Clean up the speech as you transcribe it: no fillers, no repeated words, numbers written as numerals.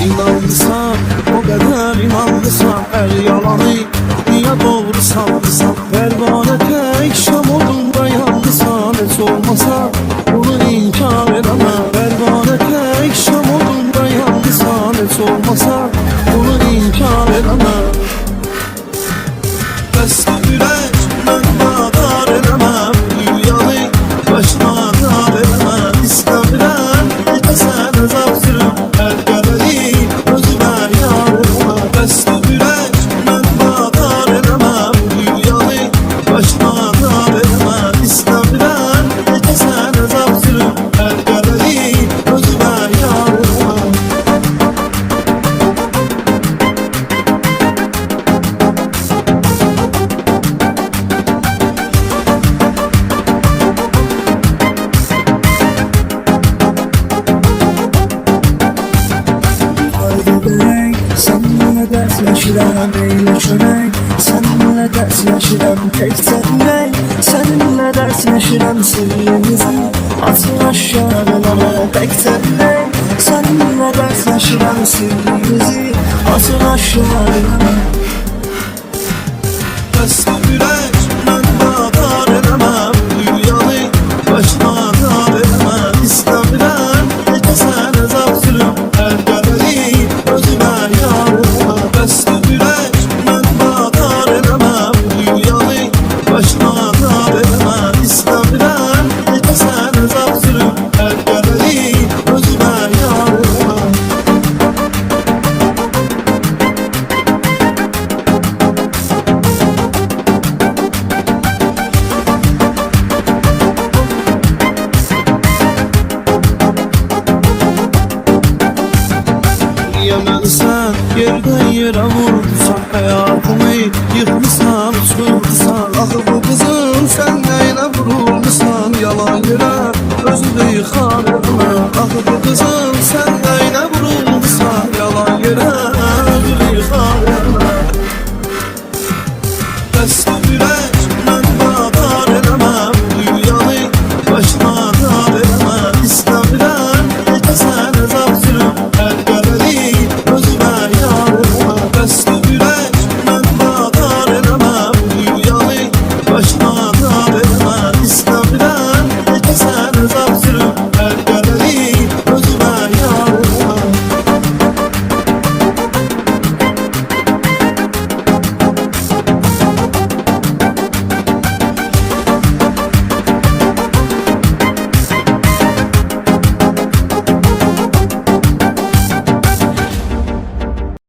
İnandısan, o kadar inandısan, her yalanı niye doğru sandısan? Pervane tek şam odunda yandısan, hiç olmasa bunu inkar edemem. Pervane tek şam odunda yandısan, hiç olmasa bunu inkar edemem. Bəs ürək, mən vadar edemem, dünyanı başıma dar edemem. İstəmirəm, sən əzab sürüm, hər qədəri özümə yar edemem. Bəs ürək, mən vadar edemem, dünyanı başıma dar edemem. İstəmirəm, sən əzab sürüm, hər qədəri özümə yar edemem. Yaşıram eyleşerek, seninle ders yaşıram tek seninle, seninle ders yaşıram sırrımızı atın aşağılara tek seninle, seninle ders yaşıram sırrımızı atın aşağılara. Bəs ürək, mən vadar edemem, dünyanı başıma dar edemem. İstəmirəm, sən əzab sürüm, hər qədəri özümə yar edemem. Bəs ürək, mən vadar edemem, dünyanı başıma dar edemem. İstəmirəm, sən əzab sürüm, hər qədəri özümə yar edemem. Yemezsen yerden yere vurdusan, hayatımı yıkmışsan, uçurdusan. Axı bu kızın sen neyle vurulmuşsan, yalan yere özünü yıkar edemem. Axı bu kızın sen